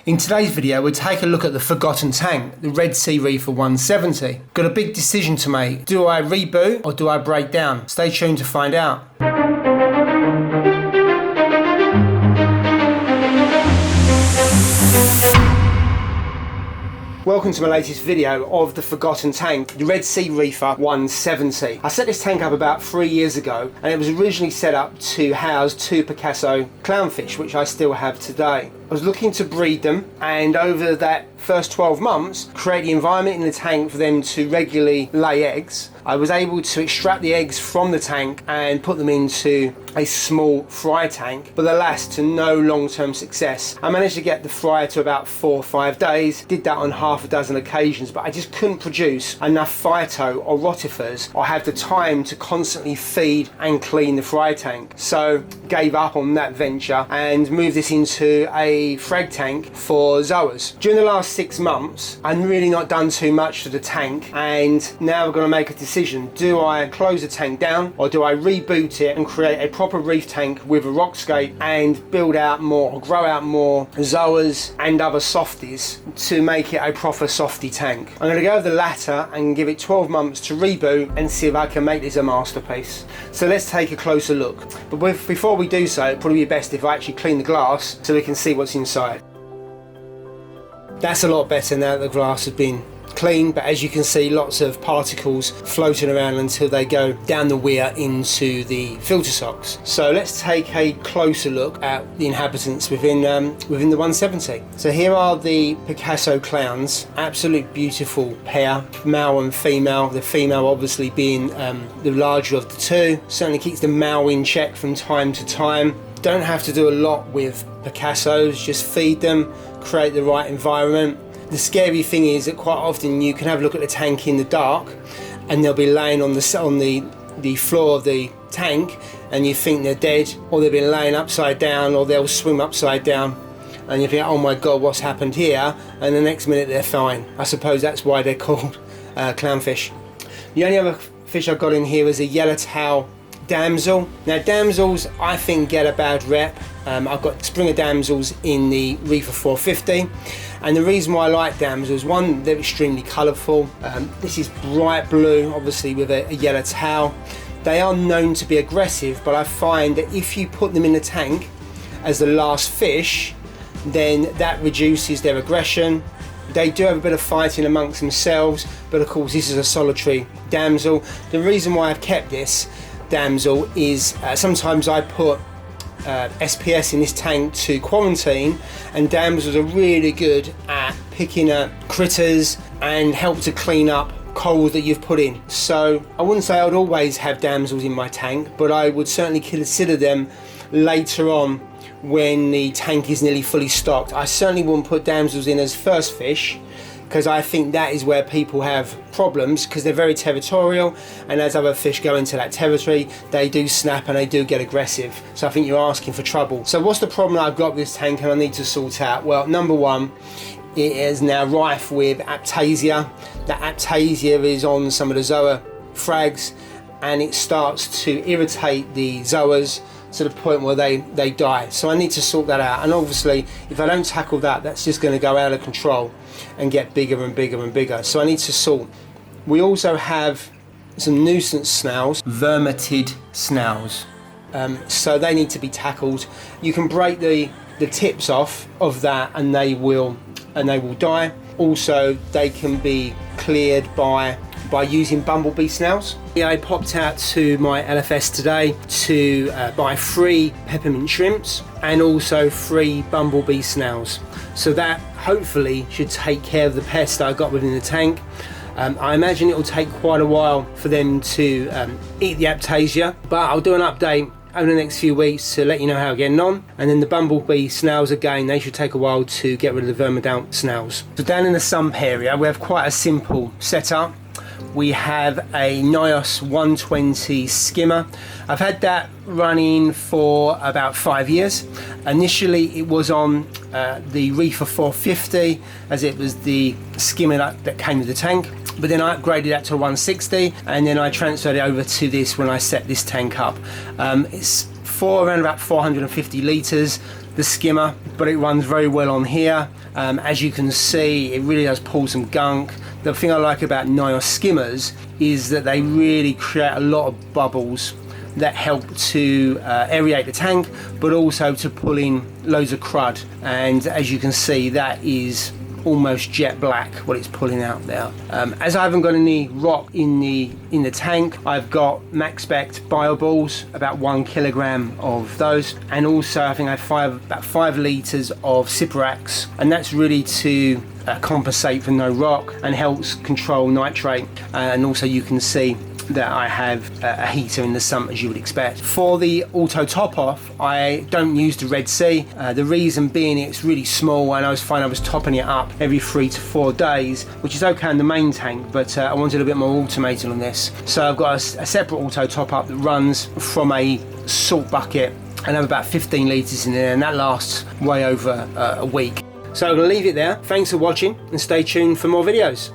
In today's video, we'll take a look at the forgotten tank, the Red Sea Reefer 170. Got a big decision to make. Do I reboot or do I break down? Stay tuned to find out. Welcome to my latest video of the forgotten tank, the Red Sea Reefer 170. I set this tank up about 3 years ago, and it was originally set up to house 2 Picasso clownfish, which I still have today. I was looking to breed them, and over that first 12 months, create the environment in the tank for them to regularly lay eggs. I was able to extract the eggs from the tank and put them into a small fry tank, but alas, to no long-term success. I managed to get the fry to about 4 or 5 days, did that on half a dozen occasions, but I just couldn't produce enough phyto or rotifers or have the time to constantly feed and clean the fry tank. So gave up on that venture and moved this into a frag tank for zoas. During the last 6 months, I've really not done too much to the tank, and now we're going to make a decision. Do I close the tank down or do I reboot it and create a proper reef tank with a rockscape and build out more or grow out more zoas and other softies to make it a proper softy tank? I'm going to go with the latter and give it 12 months to reboot and see if I can make this a masterpiece. So let's take a closer look. But before we do so, it'd probably be best if I actually clean the glass so we can see what's inside. That's a lot better now that the glass has been clean, but as you can see, lots of particles floating around until they go down the weir into the filter socks. So let's take a closer look at the inhabitants within the 170. So here are the Picasso clowns, absolute beautiful pair, male and female. The female obviously being the larger of the two, certainly keeps the male in check from time to time. Don't have to do a lot with Picassos, just feed them, create the right environment. The scary thing is that quite often you can have a look at the tank in the dark and they'll be laying on the floor of the tank and you think they're dead, or they've been laying upside down, or they'll swim upside down and you think, oh my god, what's happened here? And the next minute they're fine. I suppose that's why they're called clownfish. The only other fish I've got in here is a yellowtail damsel. Now damsels I think get a bad rep. I've got Springer damsels in the Reefer 450, and the reason why I like damsels, one, they're extremely colourful. This is bright blue, obviously with a yellow tail. They are known to be aggressive, but I find that if you put them in the tank as the last fish, then that reduces their aggression. They do have a bit of fighting amongst themselves, but of course this is a solitary damsel. The reason why I've kept this damsel is sometimes I put SPS in this tank to quarantine, and damsels are really good at picking up critters and help to clean up coral that you've put in. So I wouldn't say I would always have damsels in my tank, but I would certainly consider them later on when the tank is nearly fully stocked. I certainly wouldn't put damsels in as first fish, because I think that is where people have problems, because they're very territorial, and as other fish go into that territory they do snap and they do get aggressive. So I think you're asking for trouble. So what's the problem I've got with this tank and I need to sort out? Well, number one, it is now rife with aiptasia. That aiptasia is on some of the zoa frags, and it starts to irritate the zoas to the point where they die. So I need to sort that out, and obviously if I don't tackle that, that's just going to go out of control and get bigger and bigger and bigger. So I need to sort. We also have some nuisance snails, vermatid snails. So they need to be tackled. You can break the tips off of that and they will die. Also they can be cleared by using bumblebee snails. I popped out to my LFS today to buy 3 peppermint shrimps and also 3 bumblebee snails. So that hopefully should take care of the pests that I got within the tank. I imagine it will take quite a while for them to eat the aiptasia, but I'll do an update over the next few weeks to let you know how we're getting on. And then the bumblebee snails, again, they should take a while to get rid of the vermatid snails. So down in the Sump area we have quite a simple setup. We have a NIOS 120 skimmer. I've had that running for about 5 years. Initially it was on the Reefer 450, as it was the skimmer that came with the tank, but then I upgraded that to a 160, and then I transferred it over to this when I set this tank up. It's around about 450 litres. the skimmer, but it runs very well on here. As you can see, it really does pull some gunk. The thing I like about Nile skimmers is that they really create a lot of bubbles that help to aerate the tank, but also to pull in loads of crud. And as you can see, that is almost jet black what it's pulling out there. As I haven't got any rock in the tank, I've got max spec bio balls, about 1 kilogram of those, and also I think I have about 5 litres of Cyperax, and that's really to compensate for no rock and helps control nitrate. And also you can see that I have a heater in the sump, as you would expect. For the auto top off, I don't use the Red Sea. The reason being it's really small, and I was topping it up every 3 to 4 days, which is okay in the main tank, but I wanted a bit more automated on this. So I've got a separate auto top up that runs from a salt bucket, and I have about 15 litres in there, and that lasts way over a week. So I'm going to leave it there. Thanks for watching, and stay tuned for more videos.